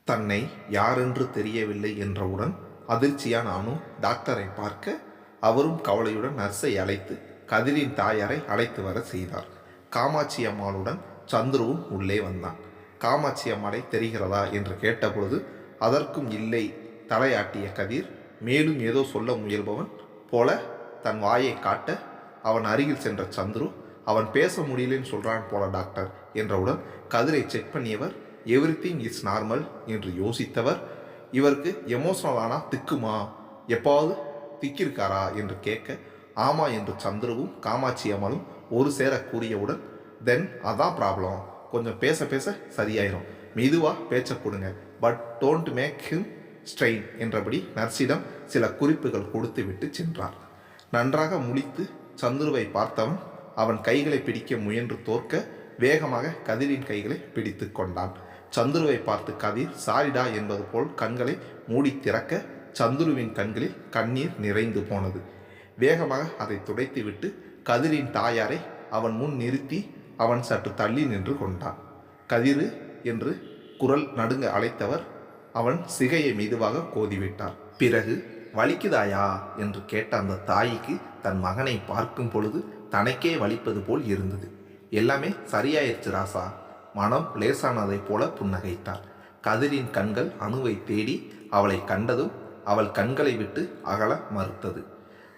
தன்னை யாரென்று தெரியவில்லை என்றவுடன் அதிர்ச்சியான அனு டாக்டரை பார்க்க, அவரும் கவலையுடன் நர்ஸை அழைத்து கதிரின் தாயாரை அழைத்து வர செய்தார். காமாட்சி அம்மாளுடன் சந்துருவும் உள்ளே வந்தான். காமாட்சி அம்மாளை தெரிகிறதா என்று கேட்டபொழுது அதற்கும் இல்லை தலையாட்டிய கதிர், மேலும் ஏதோ சொல்ல முயல்பவன் போல தன் வாயை காட்ட, அவன் அருகில் சென்ற சந்துரு, அவன் பேச முடியலன்னு சொல்கிறான் போல டாக்டர் என்றவுடன் கதிரை செக் பண்ணியவர், எவ்ரிதிங் இஸ் நார்மல் என்று யோசித்தவர், இவருக்கு எமோஷனலானா திக்குமா, எப்பாவது திக்கிருக்காரா என்று கேட்க, ஆமா என்று சந்துருவும் காமாட்சி அம்மாளும் ஒரு சேர கூறியவுடன், தென் அதான் ப்ராப்ளம், கொஞ்சம் பேச பேச சரியாயிரும், மெதுவாக பேச்ச கொடுங்க, but don't make him strain என்றபடி நர்ஸிடம் சில குறிப்புகள் கொடுத்து விட்டு சென்றார். நன்றாக முழித்து சந்துருவை பார்த்தவன் அவன் கைகளை பிடிக்க முயன்று தோற்க, வேகமாக கதிரின் கைகளை பிடித்து கொண்டான். சந்துருவை பார்த்து கதிர் சாரிடா என்பது போல் கண்களை மூடி திறக்க, சந்துருவின் கண்களில் கண்ணீர் நிறைந்து போனது. வேகமாக அதை துடைத்துவிட்டு கதிரின் தாயாரை அவன் முன் நிறுத்தி அவன் சற்று தள்ளி நின்று கொண்டான். கதிரு என்று குரல் நடுங்க அழைத்தவர் அவன் சிகையை மெதுவாக கோதிவிட்டார். பிறகு வலிக்குதாயா என்று கேட்ட அந்த தாய்க்கு தன் மகனை பார்க்கும் பொழுது தனக்கே வலிப்பது போல் இருந்தது. எல்லாமே சரியாயிருச்சு ராசா, மனம் லேசானதைப் போல புன்னகைத்தார். கதிரின் கண்கள் அணுவை தேடி அவளை கண்டதும் அவள் கண்களை விட்டு அகல மறுத்தது.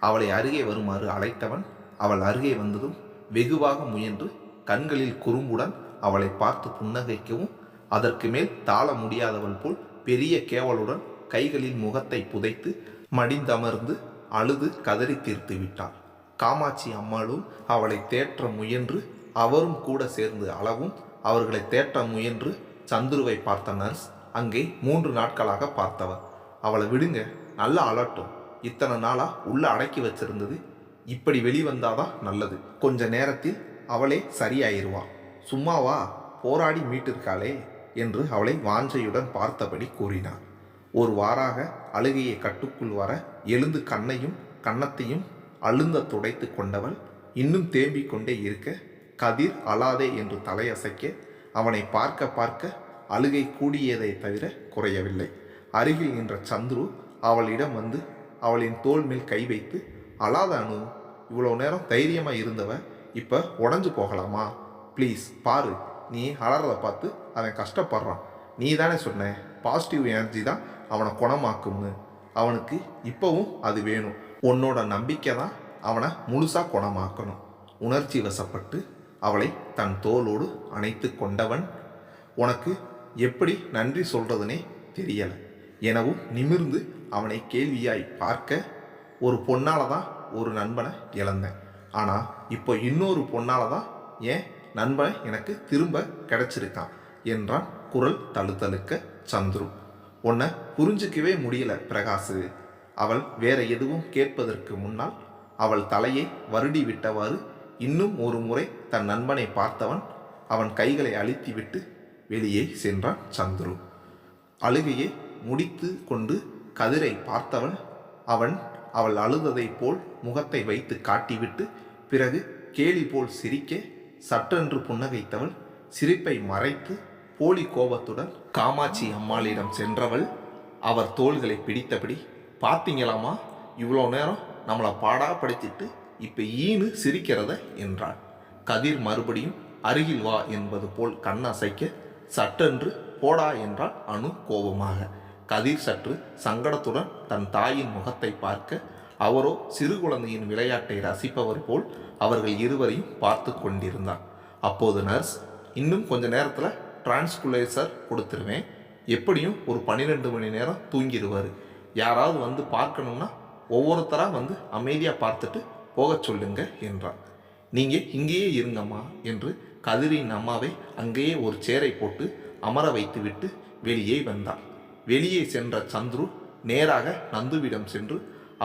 அவளை அருகே வருமாறு அழைத்தவன் அவள் அருகே வந்ததும் வெகுவாக முயன்று கண்களில் குறும்புடன் அவளை பார்த்து புன்னகைக்கவும், அதற்கு மேல் தாழ முடியாதவள் போல் பெரிய கேவலுடன் கைகளில் முகத்தை புதைத்து மடிந்தமர்ந்து அழுது கதறி தீர்த்து விட்டாள். காமாட்சி அம்மாளும் அவளை தேற்ற முயன்று அவரும் கூட சேர்ந்து அளவும், அவர்களை தேற்ற முயன்று சந்துருவை பார்த்த நர்ஸ் அங்கே 3 நாட்களாக பார்த்தவர், அவளை விடுங்க, நல்லா அலட்டும், இத்தனை நாளாக உள்ள அடக்கி வச்சிருந்தது, இப்படி வெளிவந்தாதான் நல்லது, கொஞ்ச நேரத்தில் அவளே சரியாயிருவா, சும்மாவா போராடி மீட்டிருக்காளே என்று அவளை வாஞ்சையுடன் பார்த்தபடி கூறினார். ஒரு வாராக அழுகையை கட்டுக்குள் வர எழுந்து கண்ணையும் கன்னத்தையும் அழுந்த துடைத்து கொண்டவள் இன்னும் தேம்பிக் கொண்டே இருக்க, கதிர் அழாதே என்று தலையசைக்க, அவனை பார்க்க பார்க்க அழுகை கூடியதை தவிர குறையவில்லை. அருகில் நின்ற சந்துரு அவளிடம் வந்து அவளின் தோள் மேல் கை வைத்து, அழாத அனு, இவ்வளோ நேரம் தைரியமாக இருந்தவ இப்போ உடஞ்சு போகலாமா, ப்ளீஸ் பாரு, நீ அலறதை பார்த்து அவன் கஷ்டப்படுறான், நீ தானே சொன்ன பாசிட்டிவ் எனர்ஜி தான் அவனை குணமாக்கும்னு, அவனுக்கு இப்போவும் அது வேணும், உன்னோட நம்பிக்கை தான் அவனை முழுசாக குணமாக்கணும். உணர்ச்சி வசப்பட்டு அவளை தன் தோளோடு அணைத்து கொண்டவன், உனக்கு எப்படி நன்றி சொல்கிறதுனே தெரியலை எனவும் நிமிர்ந்து அவனை கேள்வியாய் பார்க்க, ஒரு பொண்ணால் தான் ஒரு நண்பனை இழந்தேன், ஆனால் இப்போ இன்னொரு பொண்ணால் தான் ஏன் நண்பனை எனக்கு திரும்ப கிடைச்சிருக்கான் என்றான் குரல் தழுத்தழுக்க சந்துரு. உன்னை புரிஞ்சிக்கவே முடியல பிரகாசு. அவள் வேற எதுவும் கேட்பதற்கு முன்னால் அவள் தலையை வருடி விட்டவாறு இன்னும் ஒரு முறை தன் நண்பனை பார்த்தவன் அவன் கைகளை அழுத்தி விட்டு வெளியே சென்றான் சந்துரு. அழுகையை முடித்து கொண்டு கதிரை பார்த்தவன் அவள் அழுததைப் போல் முகத்தை வைத்து காட்டிவிட்டு பிறகு கேலி போல் சிரிக்க, சற்றென்று புன்னகைத்தவள் சிரிப்பை மறைத்து போலி கோபத்துடன் காமாட்சி அம்மாளிடம் சென்றவள் அவர் தோள்களை பிடித்தபடி, பார்த்தீங்களாமா, இவ்வளோ நேரம் நம்மளை பாடாப்படுத்திட்டு இப்போ ஈனு சிரிக்கிறத என்றாள். கதிர் மறுபடியும் அருகில் வா என்பது போல் கண்ணசைக்க, சட்டென்று போடா என்றாள் அனு கோபமாக. கதிர் சற்று சங்கடத்துடன் தன் தாயின் முகத்தை பார்க்க, அவரோ சிறு குழந்தையின் விளையாட்டை ரசிப்பவர் போல் அவர்கள் இருவரையும் பார்த்து கொண்டிருந்தார். அப்போது நர்ஸ், இன்னும் கொஞ்ச நேரத்தில் டிரான்ஸ்குலேசர் கொடுத்துருவேன், எப்படியும் ஒரு 12 மணி நேரம் தூங்கிடுவார், யாராவது வந்து பார்க்கணும்னா ஒவ்வொருத்தராக வந்து அமைதியாக பார்த்துட்டு போக சொல்லுங்க என்றார். நீங்கள் இங்கேயே இருங்கம்மா என்று கதிரின் அம்மாவை அங்கேயே ஒரு சேரை போட்டு அமர வைத்து விட்டு வெளியே வந்தார். வெளியே சென்ற சந்துரு நேராக நந்துவிடம் சென்று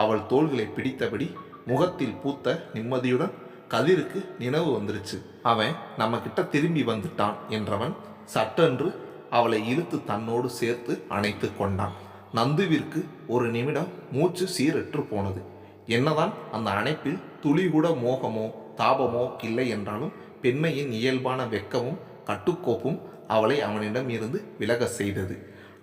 அவள் தோள்களை பிடித்தபடி முகத்தில் பூத்த நிம்மதியுடன், கதிருக்கு நினைவு வந்துருச்சு, அவன் நம்ம கிட்ட திரும்பி வந்துட்டான் என்றவன் சட்டென்று அவளை இழுத்து தன்னோடு சேர்த்து அணைத்து கொண்டான். நந்துவிற்கு ஒரு நிமிடம் மூச்சு சீரற்று போனது. என்னதான் அந்த அணைப்பில் துளி கூட மோகமோ தாபமோ இல்லை என்றாலும் பெண்மையின் இயல்பான வெட்கமும் கட்டுக்கோப்பும் அவளை அவனிடம் இருந்து விலக செய்தது.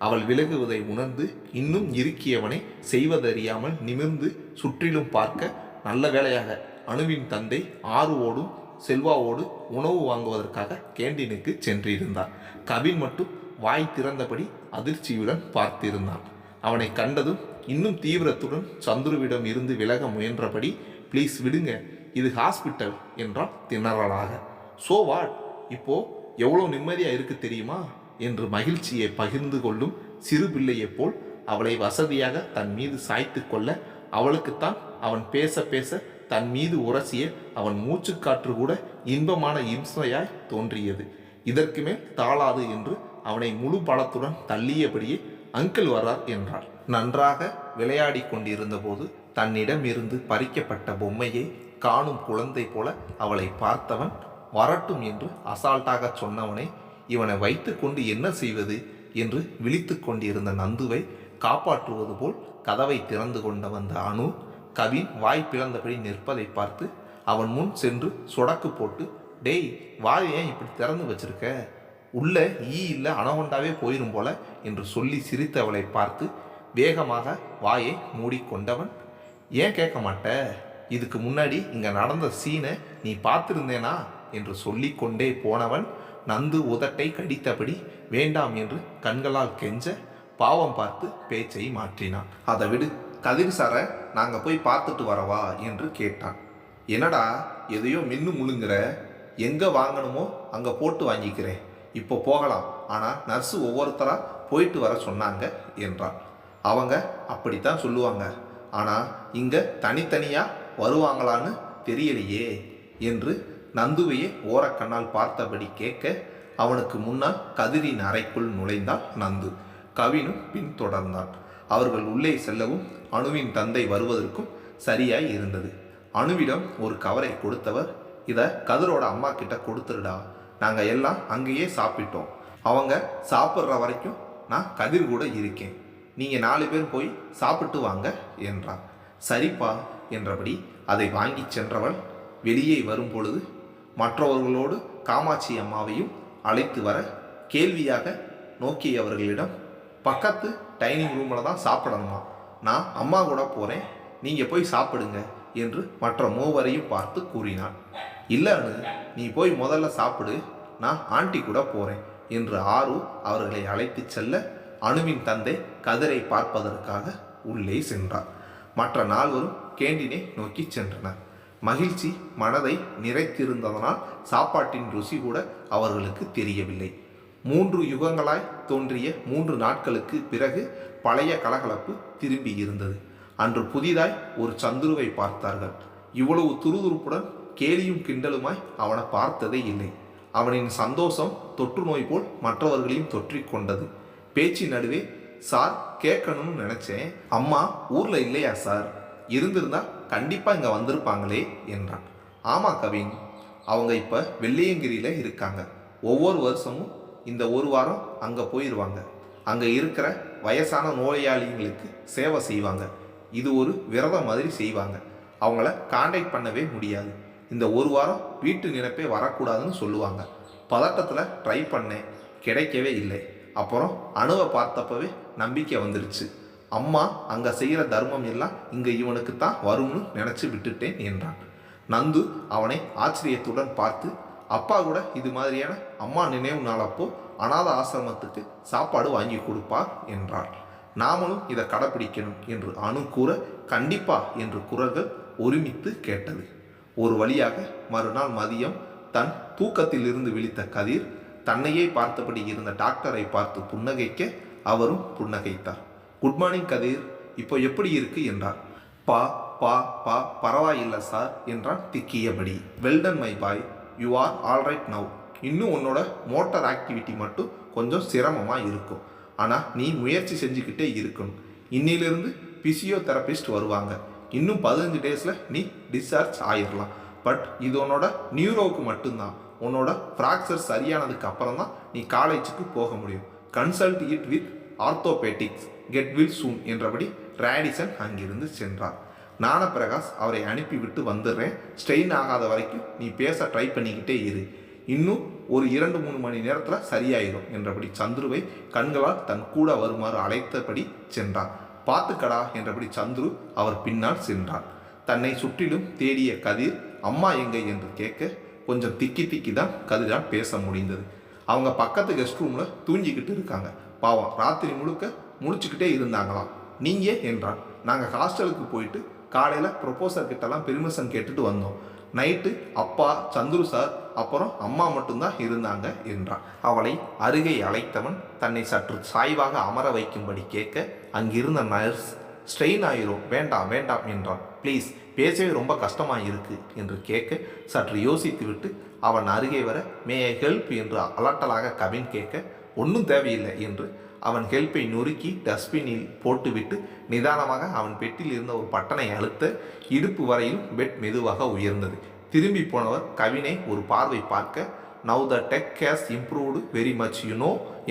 அவள் விலகுவதை உணர்ந்து இன்னும் இறுக்கியவனை செய்வதறியாமல் நிமிர்ந்து சுற்றிலும் பார்க்க, நல்ல வேளையாக அணுவின் தந்தை ஆறுவோடும் செல்வாவோடு உணவு வாங்குவதற்காக கேண்டீனுக்கு சென்றிருந்தார். கவின் மட்டும் வாய் திறந்தபடி அதிர்ச்சியுடன் பார்த்திருந்தான். அவனை கண்டதும் இன்னும் தீவிரத்துடன் சந்துருவிடம் இருந்து விலக முயன்றபடி, ப்ளீஸ் விடுங்க, இது ஹாஸ்பிட்டல் என்றான் திணறலாக. சோ வாட், இப்போ எவ்வளோ நிம்மதியாக இருக்கு தெரியுமா என்று மகிழ்ச்சியை பகிர்ந்து கொள்ளும் சிறு பிள்ளையைப் போல் அவளை வசதியாக தன் மீது சாய்த்து கொள்ள, அவளுக்குத்தான் அவன் பேச பேச தன் மீது உரசிய அவன் மூச்சுக்காற்று கூட இன்பமான இம்சையாய் தோன்றியது. இதற்கு மேல் தாளாது என்று அவனை முழு பலத்துடன் தள்ளியபடியே, அங்கிள் வரார் என்றாள். நன்றாக விளையாடி கொண்டிருந்த போது தன்னிடம் இருந்து பறிக்கப்பட்ட பொம்மையை காணும் குழந்தை போல அவளை பார்த்தவன், வரட்டும் என்று அசால்ட்டாக சொன்னவனை இவனை வைத்து கொண்டு என்ன செய்வது என்று விழித்து கொண்டிருந்த நந்துவை காப்பாற்றுவது போல் கதவை திறந்து கொண்டு வந்த அனு, கவின் வாய் பிளந்தபடி நிற்பதை பார்த்து அவன் முன் சென்று சொடக்கு போட்டு, டேய் வாயை ஏன் இப்படி திறந்து வச்சிருக்க, உள்ள ஈ இல்லை அனகொண்டாவே போயிரும் போல என்று சொல்லி சிரித்தவளை பார்த்து வேகமாக வாயை மூடிக்கொண்டவன், ஏன் கேட்க மாட்ட, இதுக்கு முன்னாடி இங்கே நடந்த சீனை நீ பார்த்துருந்தேனா என்று சொல்லிக்கொண்டே போனவன் நந்து உதட்டை கடித்தபடி வேண்டாம் என்று கண்களால் கெஞ்ச, பாவம் பார்த்து பேச்சை மாற்றினான். அதை விடு, கதிர் சாரை நாங்கள் போய் பார்த்துட்டு வரவா என்று கேட்டான். என்னடா எதையோ மின்னு முழுங்குற, எங்கே வாங்கணுமோ அங்கே போட்டு வாங்கிக்கிறேன், இப்போ போகலாம், ஆனால் நர்ஸு ஒவ்வொருத்தராக போயிட்டு வர சொன்னாங்க என்றான். அவங்க அப்படித்தான் சொல்லுவாங்க, ஆனால் இங்கே தனித்தனியாக வருவாங்களான்னு தெரியலையே என்று நந்துவையே ஓரக்கண்ணால் பார்த்தபடி கேட்க, அவனுக்கு முன்னால் கதிரின் அறைக்குள் நுழைந்தாள் நந்து. கவினும் பின்தொடர்ந்தான். அவர்கள் உள்ளே செல்லவும் அணுவின் தந்தை வருவதற்கும் சரியாய் இருந்தது. அணுவிடம் ஒரு கவரை கொடுத்தவர், இதை கதிரோட அம்மா கிட்ட கொடுத்துருடா, நாங்கள் எல்லாம் அங்கேயே சாப்பிட்டோம், அவங்க சாப்பிட்ற வரைக்கும் நான் கதிர் கூட இருக்கேன், நீங்கள் 4 பேர் போய் சாப்பிட்டு வாங்க என்றார். சரிப்பா என்றபடி அதை வாங்கி சென்றவள் வெளியே வரும் பொழுது மற்றவர்களோடு காமாட்சி அம்மாவையும் அழைத்து வர கேள்வியாக நோக்கியவர்களிடம், பக்கத்து டைனிங் ரூமில் தான் சாப்பிடணுமா, நான் அம்மா கூட போகிறேன், நீங்கள் போய் சாப்பிடுங்க என்று மற்ற மூவரையும் பார்த்து கூறினான். இல்லை அனு, நீ போய் முதல்ல சாப்பிடு, நான் ஆண்டி கூட போகிறேன் என்று ஆறு அவர்களை அழைத்து செல்ல, அணுவின் தந்தை கதிரை பார்ப்பதற்காக உள்ளே சென்றார். மற்ற 4வரும் கேண்டீனை நோக்கி சென்றனர். மகிழ்ச்சி மனதை நிறைத்திருந்ததனால் சாப்பாட்டின் ருசி கூட அவர்களுக்கு தெரியவில்லை. 3 யுகங்களாய் தோன்றிய 3 நாட்களுக்கு பிறகு பழைய கலகலப்பு திரும்பி இருந்தது. அன்று புதிதாய் ஒரு சந்துருவை பார்த்தார்கள். இவ்வளவு துருதுருப்புடன் கேலியும் கிண்டலுமாய் அவனை பார்த்ததே இல்லை. அவனின் சந்தோஷம் தொற்று நோய் போல் மற்றவர்களையும் தொற்றிக் கொண்டது. பேச்சு நடுவே, சார் கேட்கணும்னு நினச்சேன், அம்மா ஊரில் இல்லையா சார், இருந்திருந்தா கண்டிப்பாக இங்கே வந்திருப்பாங்களே என்றான். ஆமாம் கவின், அவங்க இப்போ வெள்ளியங்கிரியில் இருக்காங்க, ஒவ்வொரு வருஷமும் இந்த ஒரு வாரம் அங்கே போயிடுவாங்க, அங்கே இருக்கிற வயசான நோயாளிகளுக்கு சேவை செய்வாங்க, இது ஒரு விரதம் மாதிரி செய்வாங்க, அவங்கள காண்டாக்ட் பண்ணவே முடியாது, இந்த ஒரு வாரம் வீட்டு நினைப்பே வரக்கூடாதுன்னு சொல்லுவாங்க. பதட்டத்தில் ட்ரை பண்ணேன், கிடைக்கவே இல்லை, அப்புறம் அணுவை பார்த்தப்பவே நம்பிக்கை வந்துருச்சு, அம்மா அங்கே செய்கிற தர்மம் எல்லாம் இங்கே இவனுக்கு தான் வரும்னு நினச்சி விட்டுட்டேன் என்றான். நந்து அவனை ஆச்சரியத்துடன் பார்த்து, அப்பா கூட இது மாதிரியான அம்மா நினைவு நாளப்போ அநாத ஆசிரமத்துக்கு சாப்பாடு வாங்கி கொடுப்பார் என்றாள். நாமளும் இதை கடைப்பிடிக்கணும் என்று அணு கூற, கண்டிப்பா என்று குரல்கள் ஒருமித்து கேட்டது. ஒரு வழியாக மறுநாள் மதியம் தன் தூக்கத்தில் இருந்து விழித்த கதிர் தன்னையே பார்த்தபடி இருந்த டாக்டரை பார்த்து புன்னகைக்க, அவரும் புன்னகைத்தார். குட் மார்னிங் கதிர், இப்போ எப்படி இருக்கு என்றார். பா பா பா பரவாயில்லை சார் என்றான் திக்கியபடி. Well done my boy, you are alright now. இன்னும் உன்னோட மோட்டார் ஆக்டிவிட்டி மட்டும் கொஞ்சம் சிரமமாக இருக்கும், ஆனால் நீ முயற்சி செஞ்சுக்கிட்டே இருக்கணும். இன்னிலிருந்து பிசியோதெரபிஸ்ட் வருவாங்க, இன்னும் 15 டேஸில் நீ டிஸ்சார்ஜ் ஆயிடலாம். பட் இது உன்னோட நியூரோவுக்கு மட்டும்தான், உன்னோட ஃப்ராக்சர் சரியானதுக்கு அப்புறம் தான் நீ காலேஜுக்கு போக முடியும். Consult it with orthopaedics, get well soon என்றபடி ரேடிசன் அங்கிருந்து சென்றார். ஞானப்பிரகாஷ் அவரை அனுப்பிவிட்டு வந்துடுறேன், ஸ்ட்ரெயின் ஆகாத வரைக்கும் நீ பேச ட்ரை பண்ணிக்கிட்டே இரு, இன்னும் ஒரு 2-3 மணி நேரத்தில் சரியாயிரும் என்றபடி சந்துருவை கண்களால் தன் கூட வருமாறு அழைத்தபடி சென்றான். பார்த்துக்கடா என்றபடி சந்துரு அவர் பின்னால் சென்றான். தன்னை சுற்றிலும் தேடிய கதிர் அம்மா எங்கே என்று கேட்க கொஞ்சம் திக்கி தான் கதிரால் பேச முடிந்தது. அவங்க பக்கத்து கெஸ்ட் ரூமில் தூங்கிக்கிட்டு இருக்காங்க. பாவம் ராத்திரி முழுக்க முழிச்சுக்கிட்டே இருந்தாங்களாம். நீங்கள் என்றான். நாங்கள் ஹாஸ்டலுக்கு போயிட்டு காலையில் ப்ரொபோசர் கிட்டலாம் பெர்மிஷன் கேட்டுட்டு வந்தோம். நைட்டு அப்பா, சந்துரு சார், அப்புறம் அம்மா மட்டும்தான் இருந்தாங்க என்றான். அவளை அருகே அழைத்தவன் தன்னை சற்று சாய்வாக அமர வைக்கும்படி கேட்க அங்கிருந்த நர்ஸ் ஸ்ட்ரெயின் ஆயிரும், வேண்டாம் வேண்டாம் என்றான். ப்ளீஸ், பேசவே ரொம்ப கஷ்டமாக இருக்கு என்று கேட்க சற்று யோசித்து விட்டு அவன் அருகே வர மே ஐ ஹெல்ப் என்று அலட்டலாக கவின் கேட்க ஒன்றும் தேவையில்லை என்று அவன் ஹெல்ப்பை நொறுக்கி டஸ்ட்பினில் போட்டுவிட்டு நிதானமாக அவன் பெட்டில் இருந்த ஒரு பட்டனை அழுத்த இடுப்பு வரையிலும் பெட் மெதுவாக உயர்ந்தது. திரும்பி போனவர் கவினை ஒரு பார்வை பார்க்க now the tech has improved very much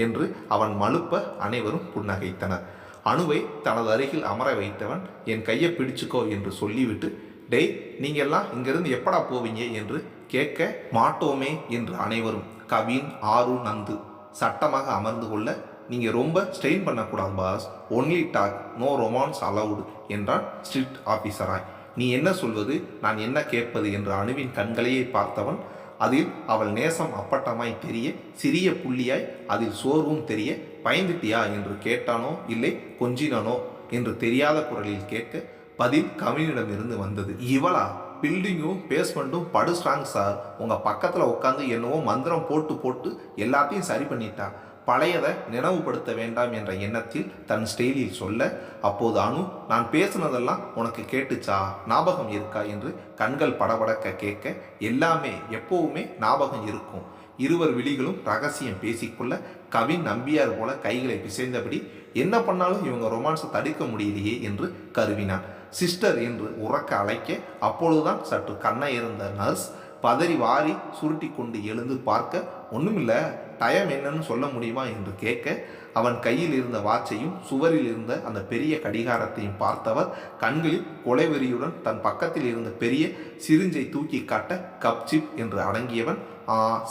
என்று அவன் மழுப்ப அனைவரும் புன்னகைத்தனர். அணுவை தனது அருகில் அமர வைத்தவன் என் கையை பிடிச்சுக்கோ என்று சொல்லிவிட்டு டேய், நீங்கள்லாம் இங்கிருந்து எப்படா போவீங்க என்று கேட்க மாட்டோமே என்று அனைவரும் கவின், ஆரு, நந்து சட்டமாக அமர்ந்து கொள்ள நீங்கள் ரொம்ப ஸ்ட்ரெயின் பண்ணக்கூடாது boss, only talk, no romance allowed என்றான் ஸ்ட்ரிக்ட் ஆஃபீஸராய். நீ என்ன சொல்வது, நான் என்ன கேட்பது என்று அணுவின் கண்களையே பார்த்தவன் அதில் அவள் நேசம் அப்பட்டமாய் தெரிய சிறிய புள்ளியாய் அதில் சோர்வும் தெரிய பயந்துட்டியா என்று கேட்டானோ இல்லை கொஞ்சினானோ என்று தெரியாத குரலில் கேட்க பதில் கவினிடமிருந்து வந்தது. இவளா, பில்டிங்கும் பேஸ்மெண்ட்டும் படு ஸ்ட்ராங் சார், உங்கள் பக்கத்தில் உட்காந்து என்னவோ மந்திரம் போட்டு எல்லாத்தையும் சரி பண்ணிட்டா, பழையதை நினைவுபடுத்த வேண்டாம் என்ற எண்ணத்தில் தன் ஸ்டைலில் சொல்ல அப்போது அனு நான் பேசுனதெல்லாம் உனக்கு கேட்டுச்சா, ஞாபகம் இருக்கா என்று கண்கள் படபடக்க கேட்க எல்லாமே எப்போவுமே ஞாபகம் இருக்கும். இருவர் விழிகளும் ரகசியம் பேசிக்கொள்ள கவின் நம்பியார் போல கைகளை பிசைந்தபடி என்ன பண்ணாலும் இவங்க ரொமான்ஸை தடுக்க முடியலையே என்று கருவினான். சிஸ்டர் என்று உறக்க அழைக்க அப்பொழுதுதான் சற்று கண்ணை இருந்த நர்ஸ் பதறி வாரி சுருட்டி கொண்டு எழுந்து பார்க்க ஒன்றுமில்லை, டைம் என்னன்னு சொல்ல முடியுமா என்று கேட்க அவன் கையில் இருந்த வாட்சையும் சுவரில் இருந்த அந்த பெரிய கடிகாரத்தையும் பார்த்தவர் கண்களில் கொலைவெறியுடன் தன் பக்கத்தில் இருந்த பெரிய சிரிஞ்சை தூக்கி காட்ட கப் சிப் என்று அடங்கியவன்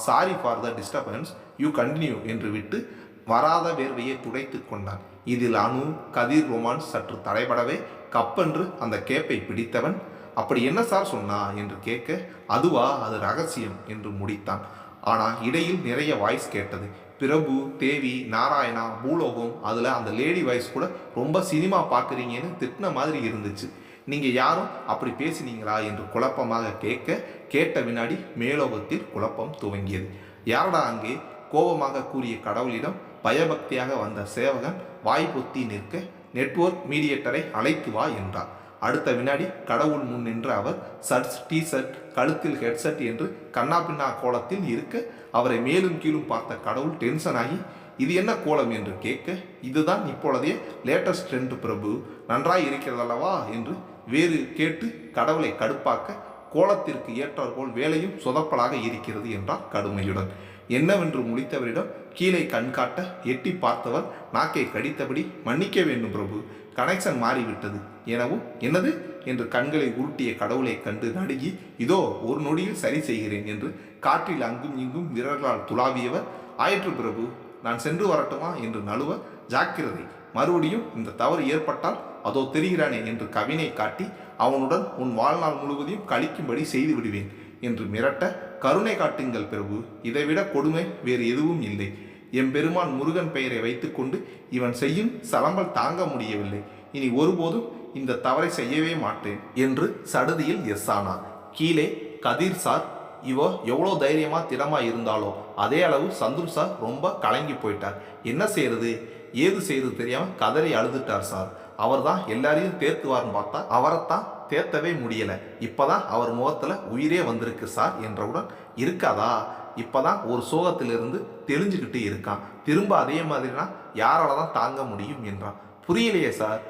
sorry for the disturbance, you continue என்று விட்டு வராத வேர்வையை துடைத்து கொண்டான். இதில் அணு கதிர் ரொமான்ஸ் சற்று தடைபடவே கப்பென்று அந்த கேப்பை பிடித்தவன் அப்படி என்ன சார் சொன்னா என்று கேட்க அதுவா, அது ரகசியம் என்று முடித்தான். ஆனால் இடையில் நிறைய வாய்ஸ் கேட்டது. பிரபு, தேவி, நாராயணா, பூலோகம், அதில் அந்த லேடி வாய்ஸ் கூட ரொம்ப சினிமா பார்க்குறீங்கன்னு திட்டின மாதிரி இருந்துச்சு. நீங்கள் யாரும் அப்படி பேசினீங்களா என்று குழப்பமாக கேட்ட வினாடி மேலோகத்தில் குழப்பம் துவங்கியது. யாரடா அங்கே கோபமாக கூறிய கடவுளிடம் பயபக்தியாக வந்த சேவகன் வாய் பொத்தி நிற்க நெட்வொர்க் மீடியேட்டரை அழைத்து வா என்றார். அடுத்த வினாடி கடவுள் முன் நின்ற அவர் ஷர்ட்ஸ், டிஷர்ட், கழுத்தில் ஹெட்செட் என்று கண்ணாபின்னா கோலத்தில் இருக்க அவரை மேலும் கீழும் பார்த்த கடவுள் டென்ஷன் ஆகி இது என்ன கோலம் என்று கேட்க இதுதான் இப்பொழுதே லேட்டஸ்ட் ட்ரெண்ட் பிரபு, நன்றாய் இருக்கிறதல்லவா என்று வேறு கேட்டு கடவுளை கடுப்பாக்க கோலத்திற்கு ஏற்றாற்போல் வேலையும் சொதப்பலாக இருக்கிறது என்றார் கடுமையுடன். என்னவென்று முடித்தவரிடம் கீழே கண் காட்ட எட்டி பார்த்தவர் நாக்கை கடித்தபடி மன்னிக்க வேண்டும் பிரபு, கனெக்ஷன் மாறிவிட்டது எனவும் என்னது என்று கண்களை உருட்டிய கடவுளை கண்டு நடுங்கி இதோ ஒரு நொடியில் சரி செய்கிறேன் என்று காற்றில் அங்கும் இங்கும் விரல்களால் துளாவியவர் ஆயிற்று பிரபு, நான் சென்று வரட்டுமா என்று நழுவ ஜாக்கிரதை, மறுபடியும் இந்த தவறு ஏற்பட்டால் அதோ தெரிகிறானே என்று கவினை காட்டி அவனுடன் உன் வாழ்நாள் முழுவதையும் கழிக்கும்படி செய்து விடுவேன் என்று மிரட்ட கருணை காட்டுங்கள் பிரபு, இதைவிட கொடுமை வேறு எதுவும் இல்லை. எம்பெருமான் முருகன் பெயரை வைத்துக்கொண்டு இவன் செய்யும் சலம்பல் தாங்க முடியவில்லை, இனி ஒருபோதும் இந்த தவறை செய்யவே மாட்டேன் என்று சடுதியில் எஸ் ஆனார். கீழே கதிர் சார் இவோ எவ்வளோ தைரியமாக திடமாக இருந்தாலோ அதே அளவு சந்துரு சார் ரொம்ப கலங்கி போயிட்டார். என்ன செய்யறது ஏது செய்யறது தெரியாமல் கதறி அழுதுட்டார் சார். அவர் தான் எல்லாரையும் தேர்த்துவார்னு பார்த்தா அவரைத்தான் தேர்த்தவே முடியலை. இப்போதான் அவர் முகத்தில் உயிரே வந்திருக்கு சார் என்றவுடன் இருக்காதா, இப்போதான் ஒரு சோகத்திலிருந்து தெளிஞ்சுக்கிட்டு இருக்கான், திரும்ப அதே மாதிரினா யாரால தான் தாங்க முடியும் என்றான். புரியலையே சார்.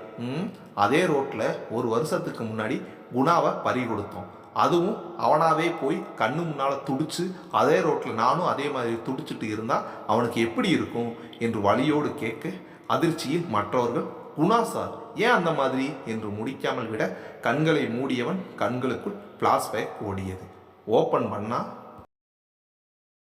அதே ரோட்டில் ஒரு வருஷத்துக்கு முன்னாடி குணாவை பறி கொடுத்தோம், அதுவும் அவனாவே போய் கண்ணு முன்னால் துடிச்சு அதே ரோட்டில் நானும் அதே மாதிரி துடிச்சிட்டு இருந்தால் அவனுக்கு எப்படி இருக்கும் என்று வலியோடு கேட்க அதிர்ச்சியில் மற்றவர்கள் குணா சார் ஏன் அந்த மாதிரி என்று முடிக்காமல் விட கண்களை மூடியவன் கண்களுக்குள் பிளாஷ்பேக் ஓடியது. ஓப்பன் பண்ணா